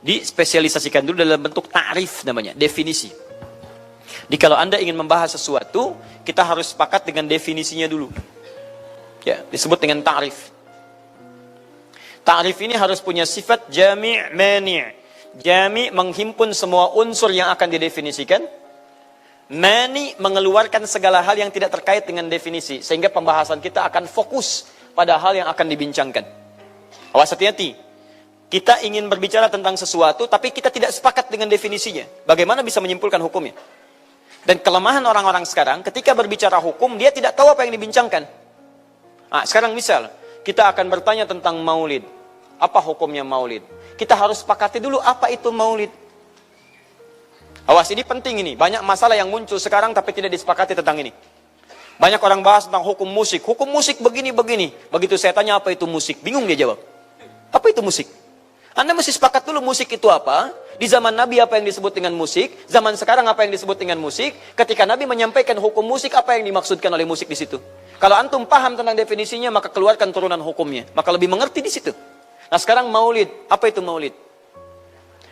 dispesialisasikan dulu dalam bentuk ta'rif namanya, definisi. Jadi kalau Anda ingin membahas sesuatu, kita harus sepakat dengan definisinya dulu. Ya, disebut dengan ta'rif. Ta'rif ini harus punya sifat jami' mani'. Jami' menghimpun semua unsur yang akan didefinisikan. Mani' mengeluarkan segala hal yang tidak terkait dengan definisi. Sehingga pembahasan kita akan fokus pada hal yang akan dibincangkan. Awas, hati-hati. Kita ingin berbicara tentang sesuatu, tapi kita tidak sepakat dengan definisinya. Bagaimana bisa menyimpulkan hukumnya? Dan kelemahan orang-orang sekarang, ketika berbicara hukum, dia tidak tahu apa yang dibincangkan. Nah, sekarang misal, kita akan bertanya tentang maulid. Apa hukumnya maulid? Kita harus sepakati dulu apa itu maulid. Awas, ini penting ini. Banyak masalah yang muncul sekarang, tapi tidak disepakati tentang ini. Banyak orang bahas tentang hukum musik. Hukum musik begini-begini. Begitu saya tanya apa itu musik, bingung dia jawab. Apa itu musik? Anda mesti sepakat dulu musik itu apa. Di zaman Nabi apa yang disebut dengan musik. Zaman sekarang apa yang disebut dengan musik. Ketika Nabi menyampaikan hukum musik, apa yang dimaksudkan oleh musik di situ. Kalau antum paham tentang definisinya, maka keluarkan turunan hukumnya. Maka lebih mengerti di situ. Nah sekarang maulid. Apa itu maulid?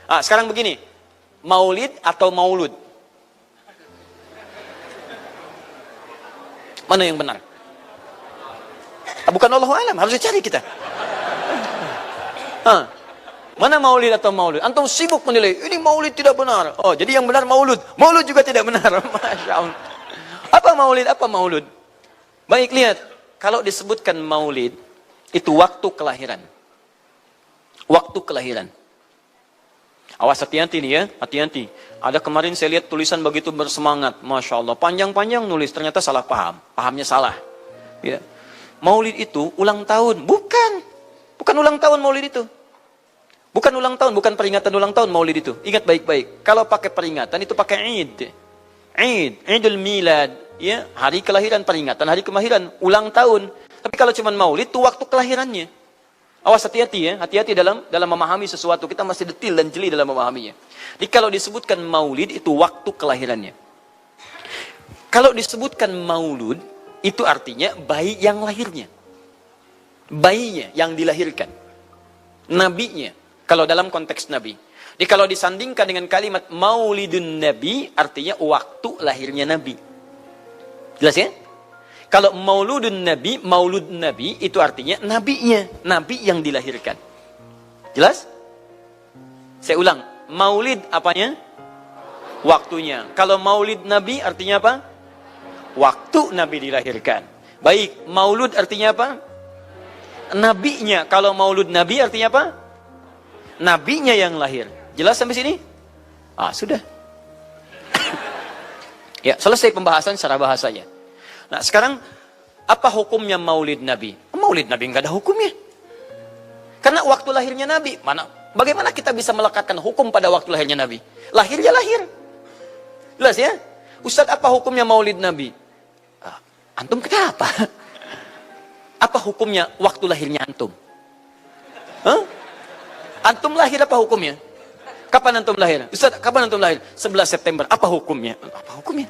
Nah, sekarang begini. Maulid atau maulud? Mana yang benar? Bukan Allahu a'lam, harus dicari kita. Mana maulid atau maulud? Antum sibuk menilai, ini maulid tidak benar. Oh, jadi yang benar maulud. Maulud juga tidak benar. Masya Allah. Apa maulid, apa maulud? Baik, lihat. Kalau disebutkan maulid, itu waktu kelahiran. Waktu kelahiran. Awas, hati-hati nih ya, hati-hati. Ada kemarin saya lihat tulisan begitu bersemangat. Masya Allah, panjang-panjang nulis, ternyata salah paham. Pahamnya salah. Ya. Maulid itu ulang tahun. Bukan. Bukan ulang tahun maulid itu. Bukan ulang tahun, bukan peringatan ulang tahun maulid itu. Ingat baik-baik. Kalau pakai peringatan itu pakai Id. Idul Milad, ya, hari kelahiran, peringatan hari kelahiran, ulang tahun. Tapi kalau cuma maulid itu waktu kelahirannya. Awas, hati-hati ya, hati-hati dalam memahami sesuatu. Kita masih detil dan jeli dalam memahaminya. Jadi kalau disebutkan maulid itu waktu kelahirannya. Kalau disebutkan maulud itu artinya bayi yang lahirnya. Bayinya yang dilahirkan. Nabinya. Kalau dalam konteks Nabi. Jadi kalau disandingkan dengan kalimat maulidun Nabi, artinya waktu lahirnya Nabi. Jelas ya? Kalau mauludun Nabi, maulud Nabi, itu artinya nabinya. Nabi yang dilahirkan. Jelas? Saya ulang. Maulid apanya? Waktunya. Kalau maulid Nabi artinya apa? Waktu Nabi dilahirkan. Baik, maulud artinya apa? Nabinya. Kalau maulud Nabi artinya apa? Nabinya yang lahir. Jelas sampai sini? Ah, sudah. Ya, selesai pembahasan secara bahasanya. Nah, sekarang apa hukumnya maulid Nabi? Maulid Nabi enggak ada hukumnya. Karena waktu lahirnya Nabi, bagaimana kita bisa melekatkan hukum pada waktu lahirnya Nabi? Lahir ya lahir. Jelas ya? Ustaz, apa hukumnya maulid Nabi? Antum kenapa? Apa hukumnya waktu lahirnya antum? Antum lahir apa hukumnya? Kapan antum lahir? Ustaz, kapan antum lahir? 11 September. Apa hukumnya? Apa hukumnya?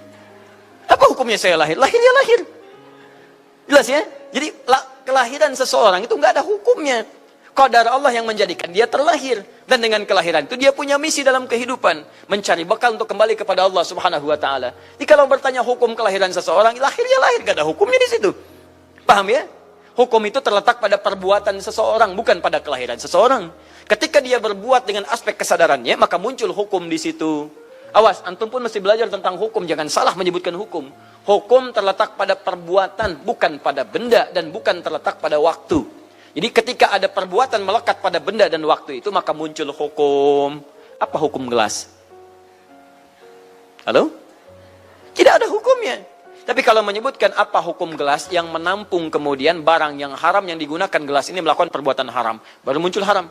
Apa hukumnya saya lahir? Lahir ya lahir. Jelas ya? Jadi kelahiran seseorang itu nggak ada hukumnya. Qadar Allah yang menjadikan dia terlahir. Dan dengan kelahiran itu dia punya misi dalam kehidupan. Mencari bekal untuk kembali kepada Allah subhanahu wa ta'ala. Jadi kalau bertanya hukum kelahiran seseorang, lahir ya lahir. Nggak ada hukumnya di situ. Paham ya? Hukum itu terletak pada perbuatan seseorang, bukan pada kelahiran seseorang. Ketika dia berbuat dengan aspek kesadarannya, maka muncul hukum di situ. Awas, antum pun mesti belajar tentang hukum. Jangan salah menyebutkan hukum. Hukum terletak pada perbuatan, bukan pada benda, dan bukan terletak pada waktu. Jadi ketika ada perbuatan melekat pada benda dan waktu itu, maka muncul hukum. Apa hukum gelas? Halo? Tidak ada hukumnya. Tapi kalau menyebutkan apa hukum gelas yang menampung kemudian barang yang haram yang digunakan gelas ini melakukan perbuatan haram, baru muncul haram.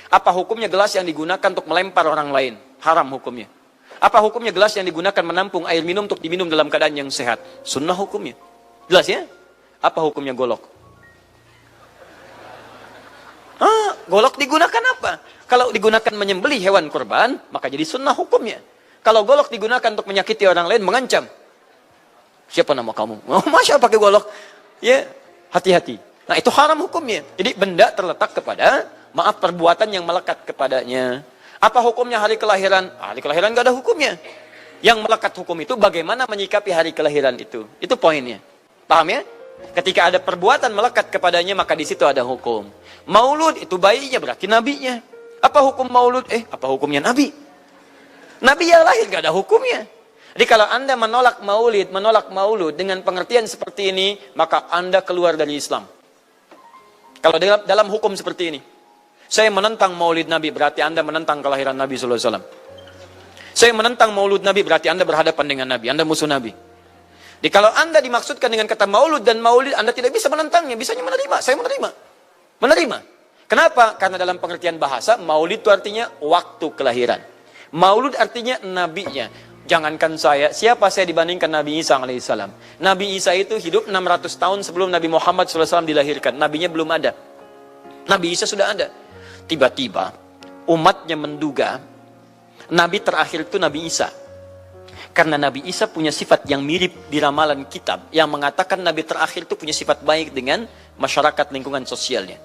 Apa hukumnya gelas yang digunakan untuk melempar orang lain? Haram hukumnya. Apa hukumnya gelas yang digunakan menampung air minum untuk diminum dalam keadaan yang sehat? Sunnah hukumnya. Jelas ya? Apa hukumnya golok? Golok digunakan apa? Kalau digunakan menyembelih hewan kurban, maka jadi sunnah hukumnya. Kalau golok digunakan untuk menyakiti orang lain, mengancam. Siapa nama kamu? Masya Allah pakai golok. Ya, hati-hati. Nah, itu haram hukumnya. Jadi benda terletak kepada, maaf, perbuatan yang melekat kepadanya. Apa hukumnya hari kelahiran? Hari kelahiran nggak ada hukumnya. Yang melekat hukum itu bagaimana menyikapi hari kelahiran itu. Itu poinnya. Paham ya? Ketika ada perbuatan melekat kepadanya, maka di situ ada hukum. Maulud itu bayinya, berarti nabinya. Apa hukum maulud? Apa hukumnya nabi? Nabi yang lahir nggak ada hukumnya. Jadi kalau Anda menolak maulud dengan pengertian seperti ini, maka Anda keluar dari Islam. Kalau dalam hukum seperti ini, saya menentang maulid Nabi, berarti Anda menentang kelahiran Nabi SAW. Saya menentang maulud Nabi, berarti Anda berhadapan dengan Nabi, Anda musuh Nabi. Jadi kalau Anda dimaksudkan dengan kata maulud dan maulid, Anda tidak bisa menentangnya, bisanya menerima. Saya menerima. Menerima. Kenapa? Karena dalam pengertian bahasa, maulid itu artinya waktu kelahiran. Maulud artinya nabinya. Jangankan saya, siapa saya dibandingkan Nabi Isa alaihissalam? Nabi Isa itu hidup 600 tahun sebelum Nabi Muhammad SAW dilahirkan. Nabinya belum ada. Nabi Isa sudah ada. Tiba-tiba, umatnya menduga, Nabi terakhir itu Nabi Isa. Karena Nabi Isa punya sifat yang mirip di ramalan kitab, yang mengatakan Nabi terakhir itu punya sifat baik dengan masyarakat lingkungan sosialnya.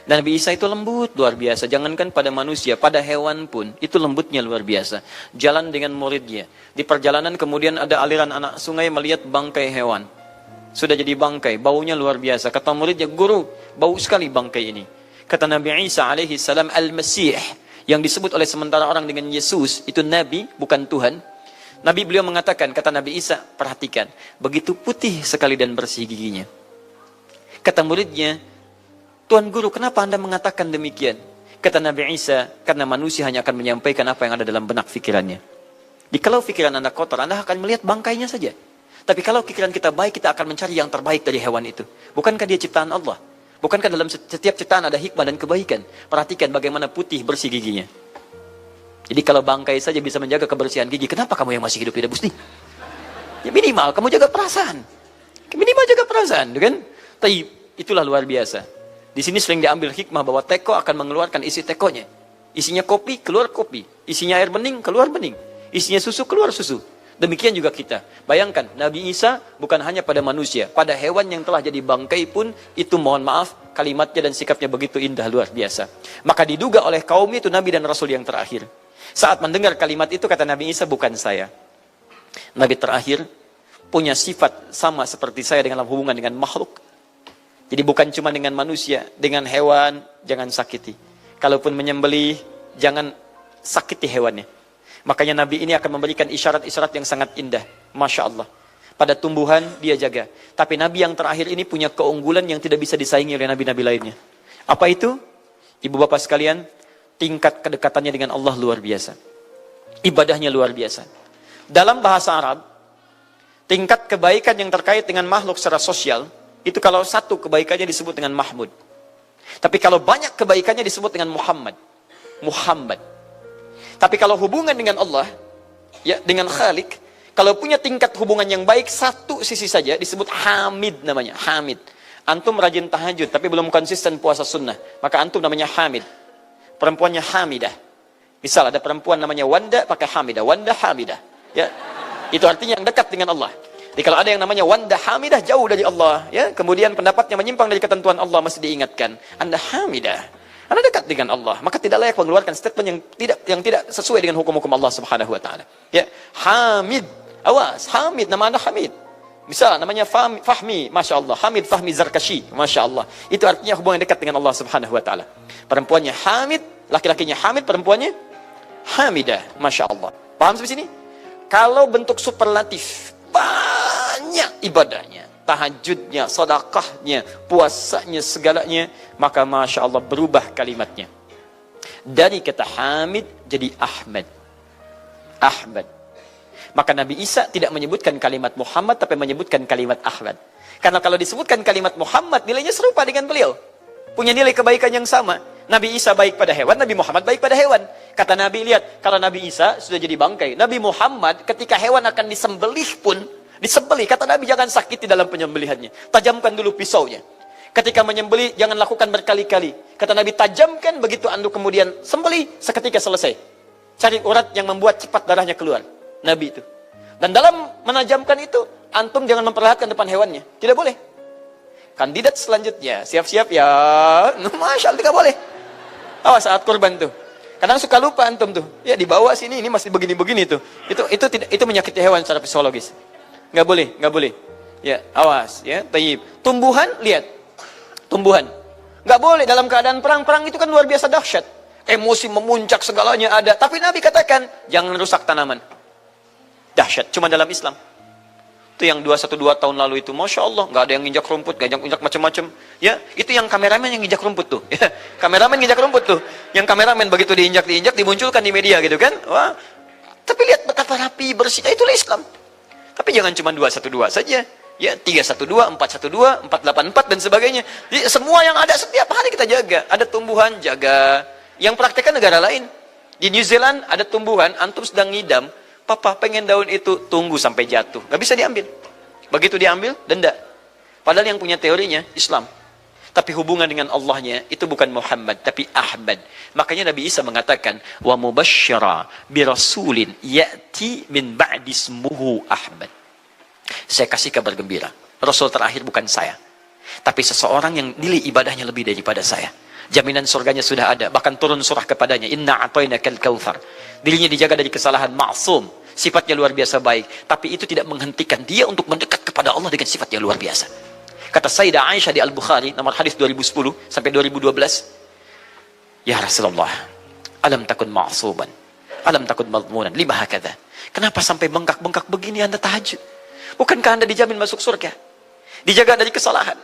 Dan Nabi Isa itu lembut luar biasa. Jangankan pada manusia, pada hewan pun itu lembutnya luar biasa. Jalan dengan muridnya. Di perjalanan kemudian ada aliran anak sungai melihat bangkai hewan. Sudah jadi bangkai, baunya luar biasa. Kata muridnya, guru, bau sekali bangkai ini. Kata Nabi Isa alaihi salam, Al-Masih, yang disebut oleh sementara orang dengan Yesus, itu Nabi, bukan Tuhan. Nabi beliau mengatakan, kata Nabi Isa, perhatikan, begitu putih sekali dan bersih giginya. Kata muridnya, Tuan Guru, kenapa Anda mengatakan demikian? Kata Nabi Isa, karena manusia hanya akan menyampaikan apa yang ada dalam benak pikirannya. Jadi kalau pikiran Anda kotor, Anda akan melihat bangkainya saja. Tapi kalau pikiran kita baik, kita akan mencari yang terbaik dari hewan itu. Bukankah dia ciptaan Allah? Bukankah dalam setiap ciptaan ada hikmah dan kebaikan? Perhatikan bagaimana putih bersih giginya. Jadi kalau bangkai saja bisa menjaga kebersihan gigi, kenapa kamu yang masih hidup tidak mesti? Ya minimal kamu jaga perasaan. Minimal jaga perasaan, kan? Tapi itulah luar biasa. Di sini sering diambil hikmah bahwa teko akan mengeluarkan isi tekonya. Isinya kopi, keluar kopi. Isinya air bening, keluar bening. Isinya susu, keluar susu. Demikian juga kita. Bayangkan, Nabi Isa bukan hanya pada manusia. Pada hewan yang telah jadi bangkai pun, itu mohon maaf, kalimatnya dan sikapnya begitu indah, luar biasa. Maka diduga oleh kaumnya itu Nabi dan Rasul yang terakhir. Saat mendengar kalimat itu, kata Nabi Isa, bukan saya. Nabi terakhir punya sifat sama seperti saya dalam hubungan dengan makhluk. Jadi bukan cuma dengan manusia, dengan hewan, jangan sakiti. Kalaupun menyembelih, jangan sakiti hewannya. Makanya Nabi ini akan memberikan isyarat-isyarat yang sangat indah. Masya Allah. Pada tumbuhan dia jaga. Tapi Nabi yang terakhir ini punya keunggulan yang tidak bisa disaingi oleh Nabi-Nabi lainnya. Apa itu? Ibu bapak sekalian, tingkat kedekatannya dengan Allah luar biasa. Ibadahnya luar biasa. Dalam bahasa Arab, tingkat kebaikan yang terkait dengan makhluk secara sosial, itu kalau satu kebaikannya disebut dengan Mahmud. Tapi kalau banyak kebaikannya disebut dengan Muhammad. Muhammad. Tapi kalau hubungan dengan Allah, ya dengan Khalik, kalau punya tingkat hubungan yang baik, satu sisi saja disebut Hamid namanya. Hamid. Antum rajin tahajud, tapi belum konsisten puasa sunnah. Maka antum namanya Hamid. Perempuannya Hamidah. Misal ada perempuan namanya Wanda, pakai Hamidah. Wanda Hamidah. Ya, itu artinya yang dekat dengan Allah. Jadi kalau ada yang namanya Wanda Hamidah, jauh dari Allah. Ya, kemudian pendapatnya menyimpang dari ketentuan Allah, masih diingatkan. Anda Hamidah. Anda dekat dengan Allah, maka tidak layak mengeluarkan statement yang tidak sesuai dengan hukum-hukum Allah Subhanahu wa taala. Ya, Hamid. Awas, Hamid, nama Anda Hamid. Misal namanya Fahmi, Masya Allah. Hamid Fahmi Zarkashi, Masya Allah. Itu artinya hubungan dekat dengan Allah Subhanahu wa taala. Perempuannya Hamid, laki-lakinya Hamid, perempuannya Hamidah, Masya Allah. Paham sampai sini? Kalau bentuk superlatif, banyak ibadahnya, tahajudnya, sedekahnya, puasanya, segalanya, maka Masya Allah berubah kalimatnya. Dari kata Hamid jadi Ahmad. Ahmad. Maka Nabi Isa tidak menyebutkan kalimat Muhammad, tapi menyebutkan kalimat Ahmad. Karena kalau disebutkan kalimat Muhammad, nilainya serupa dengan beliau. Punya nilai kebaikan yang sama. Nabi Isa baik pada hewan, Nabi Muhammad baik pada hewan. Kata Nabi, lihat, kalau Nabi Isa sudah jadi bangkai, Nabi Muhammad ketika hewan akan disembelih pun, disembelih, kata Nabi jangan sakiti dalam penyembelihannya. Tajamkan dulu pisaunya. Ketika menyembelih, jangan lakukan berkali-kali. Kata Nabi, tajamkan, begitu andu kemudian sembelih, seketika selesai. Cari urat yang membuat cepat darahnya keluar. Nabi itu. Dan dalam menajamkan itu, antum jangan memperlihatkan depan hewannya. Tidak boleh. Kandidat selanjutnya, siap-siap ya. Masya Allah, tidak boleh. Awas saat kurban tuh. Kadang suka lupa antum tuh. Ya di bawah sini ini masih begini-begini tuh. Itu menyakiti hewan secara fisiologis. Nggak boleh, nggak boleh. Ya, awas ya, tayyib. Tumbuhan, lihat. Tumbuhan. Nggak boleh dalam keadaan perang. Perang itu kan luar biasa dahsyat. Emosi memuncak, segalanya ada. Tapi Nabi katakan, jangan rusak tanaman. Dahsyat, cuma dalam Islam. Itu yang 212 tahun lalu itu, Masya Allah, nggak ada yang nginjak rumput, nggak injak macam-macam. Ya, itu yang kameramen yang nginjak rumput tuh. Ya, kameramen nginjak rumput tuh. Yang kameramen begitu diinjak, dimunculkan di media gitu kan. Wah, tapi lihat betapa rapi, bersih. Itulah Islam. Tapi jangan cuma 212 saja. Ya, 312, 412, 484 dan sebagainya. Jadi, semua yang ada setiap hari kita jaga. Ada tumbuhan, jaga. Yang praktekkan negara lain. Di New Zealand ada tumbuhan, antum sedang ngidam, papa pengen daun itu, tunggu sampai jatuh. Nggak bisa diambil. Begitu diambil, denda. Padahal yang punya teorinya Islam. Tapi hubungan dengan Allahnya itu bukan Muhammad, tapi Ahmad. Makanya Nabi Isa mengatakan, wa mubasysyira bi rasulin ya'ti min ba'di ismuhu Ahmad. Saya kasih kabar gembira. Rasul terakhir bukan saya. Tapi seseorang yang nilai ibadahnya lebih daripada saya. Jaminan surganya sudah ada. Bahkan turun surah kepadanya. Inna a'tainakal kautsar. Dirinya dijaga dari kesalahan, maksum. Sifatnya luar biasa baik. Tapi itu tidak menghentikan dia untuk mendekat kepada Allah dengan sifat yang luar biasa. Kata Sayyidah Aisyah di Al-Bukhari, nomor hadis 2010 sampai 2012. Ya Rasulullah, alam takun ma'suban. Alam takun madmunan. Lima hakadha. Kenapa sampai bengkak-bengkak begini Anda tahajud? Bukankah Anda dijamin masuk surga? Dijaga dari kesalahan.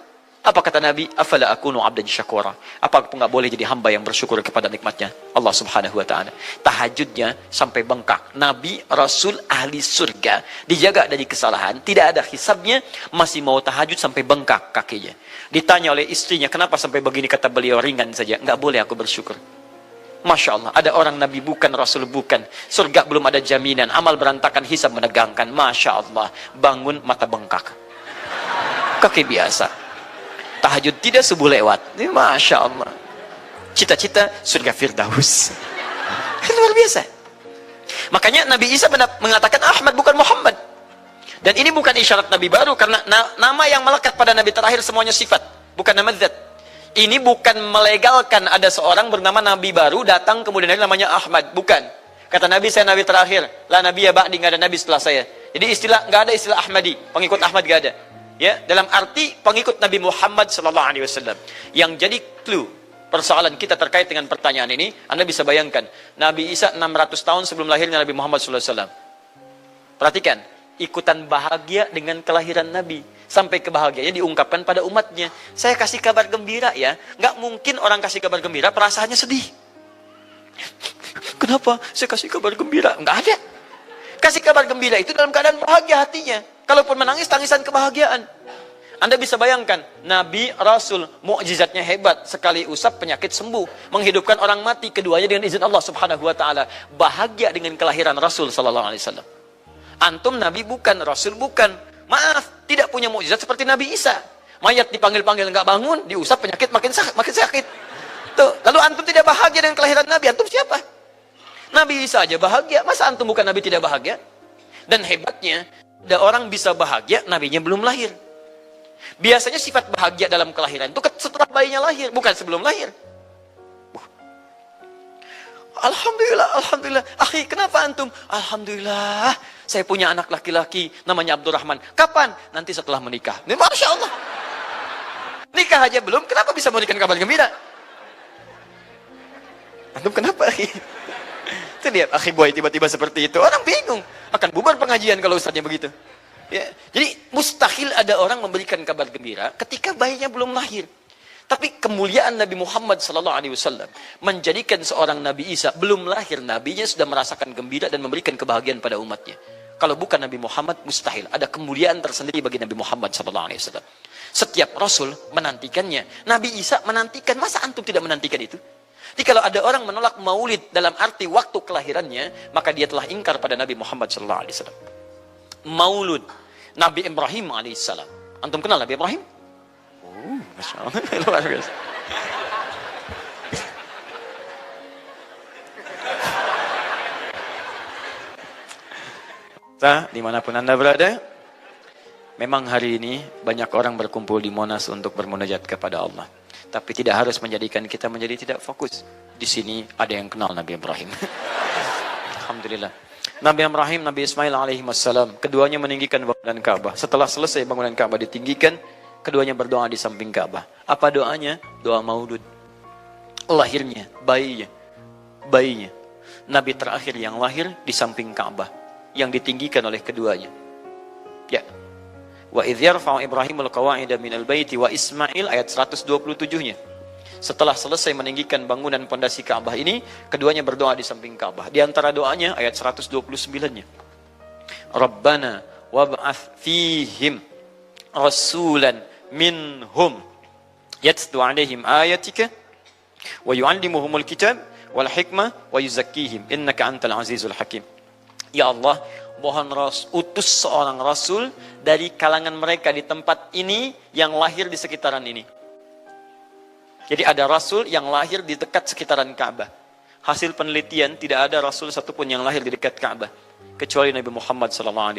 Apa kata Nabi? Afala akunu abdan syakura. Apa aku nggak boleh jadi hamba yang bersyukur kepada nikmatnya Allah Subhanahu wa taala. Tahajudnya sampai bengkak. Nabi, Rasul, ahli surga, dijaga dari kesalahan, tidak ada hisabnya, masih mau tahajud sampai bengkak kakinya. Ditanya oleh istrinya, kenapa sampai begini? Kata beliau, ringan saja. Nggak boleh aku bersyukur. Masya Allah, ada orang Nabi bukan, Rasul bukan. Surga belum ada jaminan, amal berantakan, hisab menegangkan. Masya Allah, bangun mata bengkak. Kaki biasa. Tahajud tidak subuh lewat. Ini Masya Allah. Cita-cita surga Firdaus. Luar biasa. Makanya Nabi Isa mengatakan Ahmad bukan Muhammad. Dan ini bukan isyarat Nabi baru. Karena nama yang melekat pada Nabi terakhir semuanya sifat. Bukan nama zat. Ini bukan melegalkan ada seorang bernama Nabi baru datang kemudian namanya Ahmad. Bukan. Kata Nabi, saya Nabi terakhir. La Nabi ya ba'di, nggak ada Nabi setelah saya. Jadi nggak ada istilah Ahmadi. Pengikut Ahmad nggak ada. Ya, dalam arti pengikut Nabi Muhammad sallallahu alaihi wasallam. Yang jadi clue persoalan kita terkait dengan pertanyaan ini, Anda bisa bayangkan, Nabi Isa 600 tahun sebelum lahirnya Nabi Muhammad sallallahu alaihi wasallam. Perhatikan, ikutan bahagia dengan kelahiran Nabi. Sampai kebahagiaannya diungkapkan pada umatnya. Saya kasih kabar gembira ya. Nggak mungkin orang kasih kabar gembira perasaannya sedih. Kenapa saya kasih kabar gembira? Nggak ada. Kasih kabar gembira itu dalam keadaan bahagia hatinya. Kalaupun menangis, tangisan kebahagiaan. Anda bisa bayangkan, Nabi, Rasul, mukjizatnya hebat. Sekali usap, penyakit sembuh. Menghidupkan orang mati, keduanya dengan izin Allah Subhanahu wa ta'ala. Bahagia dengan kelahiran Rasul sallallahu alaihi wasallam. Antum Nabi bukan, Rasul bukan. Maaf, tidak punya mukjizat seperti Nabi Isa. Mayat dipanggil-panggil nggak bangun, diusap penyakit makin sakit. Tuh, lalu antum tidak bahagia dengan kelahiran Nabi, antum siapa? Nabi Isa aja bahagia, masa antum bukan Nabi tidak bahagia? Dan hebatnya, ada orang bisa bahagia, nabinya belum lahir. Biasanya sifat bahagia dalam kelahiran itu setelah bayinya lahir, bukan sebelum lahir. Alhamdulillah, alhamdulillah. Akhi, kenapa antum? Alhamdulillah, saya punya anak laki-laki, namanya Abdurrahman. Kapan? Nanti setelah menikah. Ini Masya Allah. Nikah aja belum, kenapa bisa memberikan kabar gembira? Antum kenapa, akhi? Itu lihat, akhi buai tiba-tiba seperti itu. Orang bingung. Akan bubar pengajian kalau ustaznya begitu. Ya. Jadi mustahil ada orang memberikan kabar gembira ketika bayinya belum lahir. Tapi kemuliaan Nabi Muhammad SAW menjadikan seorang Nabi Isa belum lahir, nabinya sudah merasakan gembira dan memberikan kebahagiaan pada umatnya. Kalau bukan Nabi Muhammad, mustahil. Ada kemuliaan tersendiri bagi Nabi Muhammad SAW. Setiap Rasul menantikannya. Nabi Isa menantikan. Masa antum tidak menantikan itu? Jadi kalau ada orang menolak maulid dalam arti waktu kelahirannya, maka dia telah ingkar pada Nabi Muhammad SAW. Maulud Nabi Ibrahim alaihissalam. Antum kenal Nabi Ibrahim? Oh, Masya Allah. Luar biasa. Dimanapun Anda berada, memang hari ini banyak orang berkumpul di Monas untuk bermunajat kepada Allah. Tapi tidak harus menjadikan kita menjadi tidak fokus. Di sini ada yang kenal Nabi Ibrahim. Alhamdulillah. Nabi Ibrahim, Nabi Ismail alaihi wassalam, keduanya meninggikan bangunan Ka'bah. Setelah selesai bangunan Ka'bah ditinggikan, keduanya berdoa di samping Ka'bah. Apa doanya? Doa maulud. Lahirnya, bayinya. Nabi terakhir yang lahir di samping Ka'bah, yang ditinggikan oleh keduanya. Ya. Wa idh yarfa'u Ibrahimul qawa'ida minal baiti wa Ismail, ayat 127-nya. Setelah selesai meninggikan bangunan pondasi Ka'bah ini, keduanya berdoa di samping Ka'bah. Di antara doanya ayat 129-nya. Rabbana wab'ath fihim rasulan minhum yatlu 'alaihim ayatika wa yu'allimuhumul kitab wal hikmah wa yuzakkihim innaka antal azizul hakim. Ya Allah, mohon utus seorang rasul dari kalangan mereka di tempat ini yang lahir di sekitaran ini. Jadi ada rasul yang lahir di dekat sekitaran Ka'bah. Hasil penelitian tidak ada rasul satupun yang lahir di dekat Ka'bah kecuali Nabi Muhammad SAW.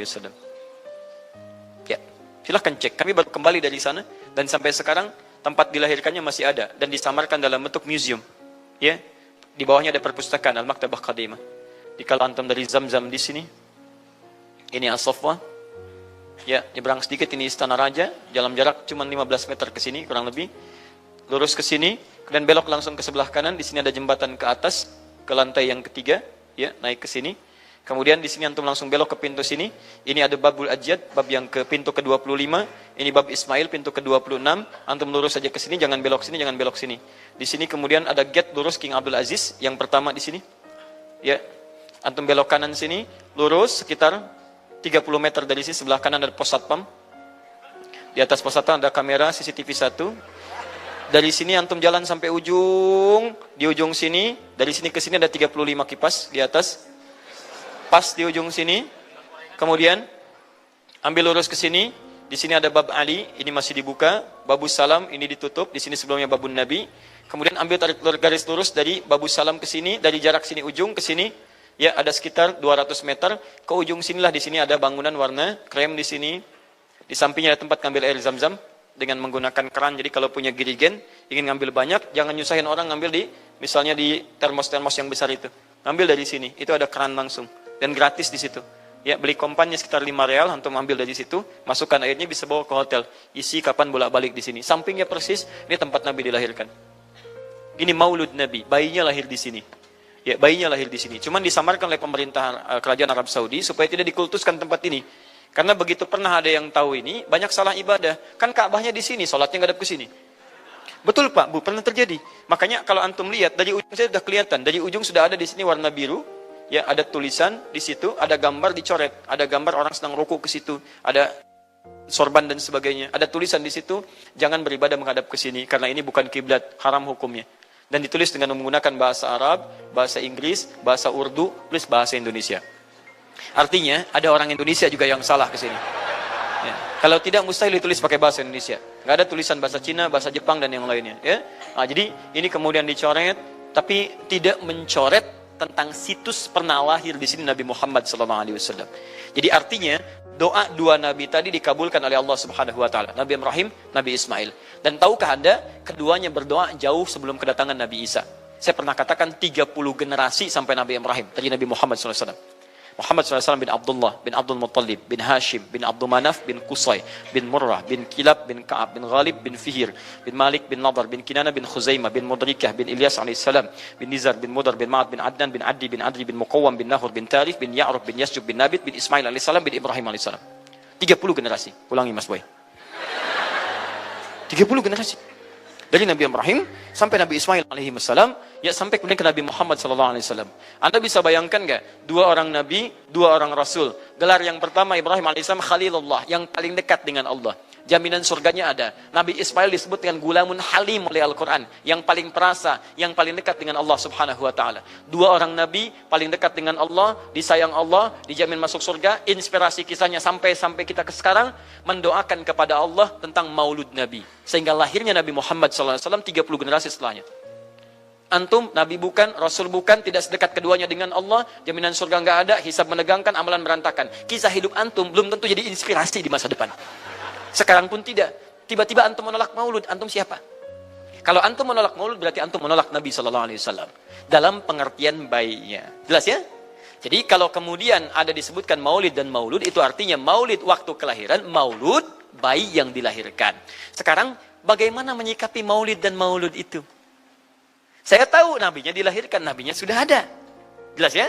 Ya, silahkan cek. Kami baru kembali dari sana dan sampai sekarang tempat dilahirkannya masih ada dan disamarkan dalam bentuk museum. Ya, di bawahnya ada perpustakaan Al-Maktabah Qadimah. Di kalau antum dari Zamzam di sini, ini As-Saffah. Ya, nyebrang sedikit ini Istana Raja, dalam jarak cuma 15 meter ke sini kurang lebih. Lurus ke sini, dan belok langsung ke sebelah kanan. Di sini ada jembatan ke atas, ke lantai yang ketiga, ya, naik ke sini. Kemudian di sini antum langsung belok ke pintu sini. Ini ada Babul Ajjad, bab yang ke pintu ke-25. Ini bab Ismail, pintu ke-26. Antum lurus saja ke sini, jangan belok sini, jangan belok sini. Di sini kemudian ada gate lurus King Abdul Aziz, yang pertama di sini. Ya, antum belok kanan sini, lurus sekitar 30 meter dari sini, sebelah kanan ada pos satpam. Di atas pos satpam ada kamera CCTV 1. Dari sini antum jalan sampai ujung, di ujung sini, dari sini ke sini ada 35 kipas di atas. Pas di ujung sini. Kemudian ambil lurus ke sini, di sini ada bab Ali, ini masih dibuka, babus salam ini ditutup, di sini sebelumnya babun Nabi. Kemudian ambil tarik garis lurus dari babus salam ke sini, dari jarak sini ujung ke sini, ya ada sekitar 200 meter. Ke ujung sinilah, di sini ada bangunan warna krem di sini. Di sampingnya ada tempat ngambil air Zam-Zam dengan menggunakan keran. Jadi kalau punya girigen, ingin ngambil banyak, jangan nyusahin orang ngambil di, misalnya di termos-termos yang besar itu. Ngambil dari sini, itu ada keran langsung. Dan gratis di situ. Ya, beli kompannya sekitar 5 real, antum ambil dari situ, masukkan airnya, bisa bawa ke hotel. Isi kapan bolak-balik di sini. Sampingnya persis, ini tempat Nabi dilahirkan. Ini maulud Nabi, bayinya lahir di sini. Ya, bayinya lahir di sini. Cuman disamarkan oleh pemerintah kerajaan Arab Saudi supaya tidak dikultuskan tempat ini. Karena begitu pernah ada yang tahu ini, banyak salah ibadah. Kan Ka'bahnya di sini, sholatnya ngadep ke sini. Betul Pak, Bu, pernah terjadi. Makanya kalau antum lihat, dari ujung saya sudah kelihatan. Dari ujung sudah ada di sini warna biru. Ya, ada tulisan di situ, ada gambar dicoret. Ada gambar orang sedang rukuk ke situ. Ada sorban dan sebagainya. Ada tulisan di situ, jangan beribadah menghadap ke sini. Karena ini bukan kiblat, haram hukumnya. Dan ditulis dengan menggunakan bahasa Arab, bahasa Inggris, bahasa Urdu, plus bahasa Indonesia. Artinya ada orang Indonesia juga yang salah ke sini. Ya. Kalau tidak mustahil ditulis pakai bahasa Indonesia. Nggak ada tulisan bahasa Cina, bahasa Jepang dan yang lainnya. Ya. Nah, jadi ini kemudian dicoret, tapi tidak mencoret tentang situs pernah lahir di sini Nabi Muhammad SAW. Jadi artinya doa dua Nabi tadi dikabulkan oleh Allah Subhanahu Wa Taala. Nabi Ibrahim, Nabi Ismail. Dan tahukah Anda keduanya berdoa jauh sebelum kedatangan Nabi Isa. Saya pernah katakan 30 generasi sampai Nabi Ibrahim dari Nabi Muhammad SAW. Muhammad SAW bin Abdullah, bin Abdul Muttalib, bin Hashim, bin Abdul Manaf, bin Qusay, bin Murrah, bin Kilab, bin Ka'ab, bin Ghalib, bin Fihir, bin Malik, bin Nadar, bin Kinana, bin Khuzaimah, bin Mudrikah, bin Ilyas AS, bin Nizar, bin Mudar, bin Ma'ad, bin Adnan, bin Addi, bin Adri, bin Muqawwam, bin Nahur, bin Tarif, bin Ya'ruf, bin Yasjub, bin Nabit, bin Ismail AS, bin Ibrahim AS. 30 generasi. Ulangi Mas Boy. 30 generasi. Dari Nabi Ibrahim sampai Nabi Ismail alaihi wassalam, ya sampai kemudian ke Nabi Muhammad sallallahu alaihi wasallam. Anda bisa bayangkan enggak? Dua orang nabi, dua orang rasul. Gelar yang pertama Ibrahim alaihissalam Khalilullah, yang paling dekat dengan Allah. Jaminan surganya ada. Nabi Ismail disebut dengan gulamun halim oleh Al-Quran, yang paling perasa, yang paling dekat dengan Allah Subhanahu Wa Taala. Dua orang nabi paling dekat dengan Allah, disayang Allah, dijamin masuk surga. Inspirasi kisahnya sampai kita ke sekarang mendoakan kepada Allah tentang maulud Nabi, sehingga lahirnya Nabi Muhammad SAW 30 generasi setelahnya. Antum, Nabi bukan, Rasul bukan, tidak sedekat keduanya dengan Allah, jaminan surga nggak ada, hisab menegangkan, amalan berantakan. Kisah hidup antum belum tentu jadi inspirasi di masa depan. Sekarang pun tidak. Tiba-tiba antum menolak maulud, antum siapa? Kalau antum menolak maulud berarti antum menolak Nabi SAW dalam pengertian baiknya. Jelas ya? Jadi kalau kemudian ada disebutkan maulid dan maulud, itu artinya maulid waktu kelahiran, maulud bayi yang dilahirkan. Sekarang bagaimana menyikapi maulid dan maulud itu? Saya tahu nabinya dilahirkan, nabinya sudah ada. Jelas ya?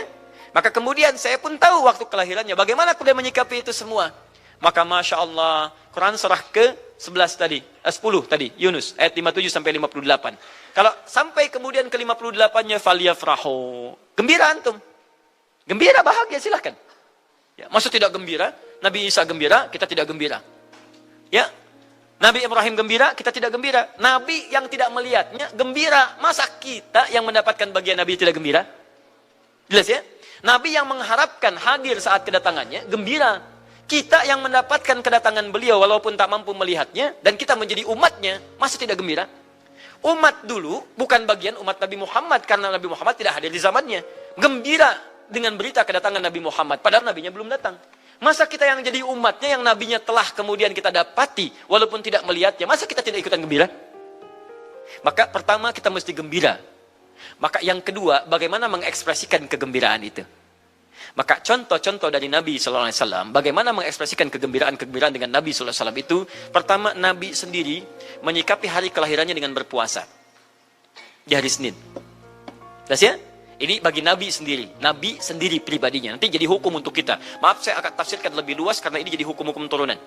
Maka kemudian saya pun tahu waktu kelahirannya. Bagaimana kemudian menyikapi itu semua? Maka Masya Allah, Quran surah ke-11 tadi, 10 tadi, Yunus, ayat 57 sampai 58. Kalau sampai kemudian ke 58-nya, faliyafrahu. Gembira antum. Gembira, bahagia, silahkan. Ya, maksud tidak gembira, Nabi Isa gembira, kita tidak gembira. Ya, Nabi Ibrahim gembira, kita tidak gembira. Nabi yang tidak melihatnya gembira. Masa kita yang mendapatkan bagian Nabi tidak gembira? Jelas ya? Nabi yang mengharapkan hadir saat kedatangannya, gembira. Kita yang mendapatkan kedatangan beliau walaupun tak mampu melihatnya, dan kita menjadi umatnya, masa tidak gembira? Umat dulu bukan bagian umat Nabi Muhammad, karena Nabi Muhammad tidak hadir di zamannya. Gembira dengan berita kedatangan Nabi Muhammad, padahal nabinya belum datang. Masa kita yang jadi umatnya, yang nabinya telah kemudian kita dapati, walaupun tidak melihatnya, masa kita tidak ikutan gembira? Maka pertama kita mesti gembira. Maka yang kedua, bagaimana mengekspresikan kegembiraan itu? Maka contoh-contoh dari Nabi SAW, bagaimana mengekspresikan kegembiraan-kegembiraan dengan Nabi SAW itu, pertama Nabi sendiri menyikapi hari kelahirannya dengan berpuasa. Di hari Senin. Jelas ya? Ini bagi Nabi sendiri pribadinya. Nanti jadi hukum untuk kita. Maaf, saya akan tafsirkan lebih luas karena ini jadi hukum-hukum turunan.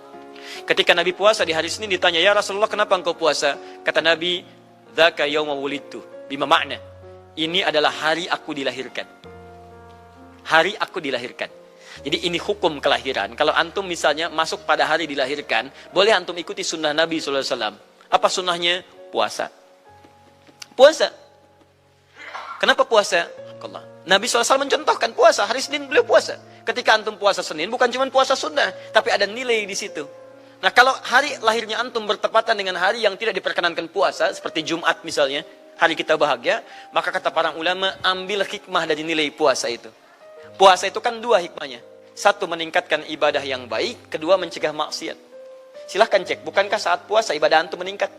Ketika Nabi puasa di hari Senin ditanya, ya Rasulullah kenapa engkau puasa? Kata Nabi, dzaka yauma wulidtu. Bima makna? Ini adalah hari aku dilahirkan. Hari aku dilahirkan. Jadi ini hukum kelahiran. Kalau antum misalnya masuk pada hari dilahirkan, boleh antum ikuti sunnah Nabi SAW. Apa sunnahnya? Puasa. Puasa. Kenapa puasa? Nabi SAW mencontohkan puasa. Hari Senin beliau puasa. Ketika antum puasa Senin, bukan cuma puasa sunnah, tapi ada nilai di situ. Nah, kalau hari lahirnya antum bertepatan dengan hari yang tidak diperkenankan puasa, seperti Jumat misalnya, hari kita bahagia, maka kata para ulama, ambil hikmah dari nilai puasa itu. Puasa itu kan dua hikmahnya. Satu, meningkatkan ibadah yang baik. Kedua, mencegah maksiat. Silahkan cek, bukankah saat puasa ibadah antum meningkat?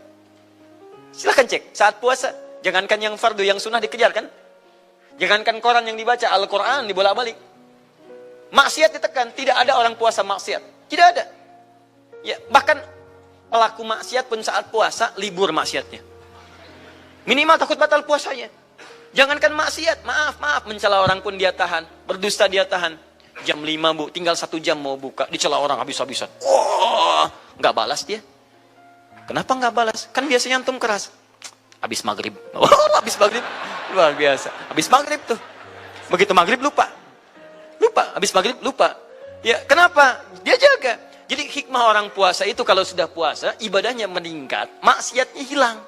Silahkan cek, saat puasa. Jangankan yang fardu, yang sunnah dikejar kan? Jangankan koran yang dibaca, Al-Quran dibolak-balik. Maksiat ditekan, tidak ada orang puasa maksiat. Tidak ada. Ya, bahkan pelaku maksiat pun saat puasa, libur maksiatnya. Minimal takut batal puasanya. Jangankan maksiat, maaf, mencela orang pun dia tahan. Berdusta dia tahan. Jam 5 bu, tinggal 1 jam mau buka. Dicela orang habis-habisan. Oh, nggak balas dia. Kenapa nggak balas? Kan biasanya antum keras. Habis maghrib. Oh, habis maghrib. Luar biasa. Habis maghrib tuh. Begitu maghrib lupa. Habis maghrib lupa. Ya, kenapa? Dia jaga. Jadi hikmah orang puasa itu kalau sudah puasa, ibadahnya meningkat, maksiatnya hilang.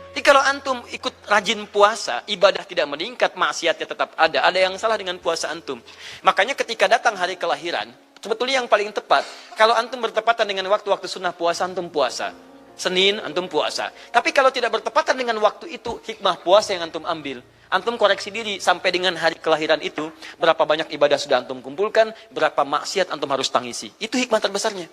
Jadi kalau antum ikut rajin puasa, ibadah tidak meningkat, maksiatnya tetap ada. Ada yang salah dengan puasa antum. Makanya ketika datang hari kelahiran, sebetulnya yang paling tepat, kalau antum bertepatan dengan waktu-waktu sunnah puasa, antum puasa. Senin, antum puasa. Tapi kalau tidak bertepatan dengan waktu itu, hikmah puasa yang antum ambil. Antum koreksi diri sampai dengan hari kelahiran itu, berapa banyak ibadah sudah antum kumpulkan, berapa maksiat antum harus tangisi. Itu hikmah terbesarnya.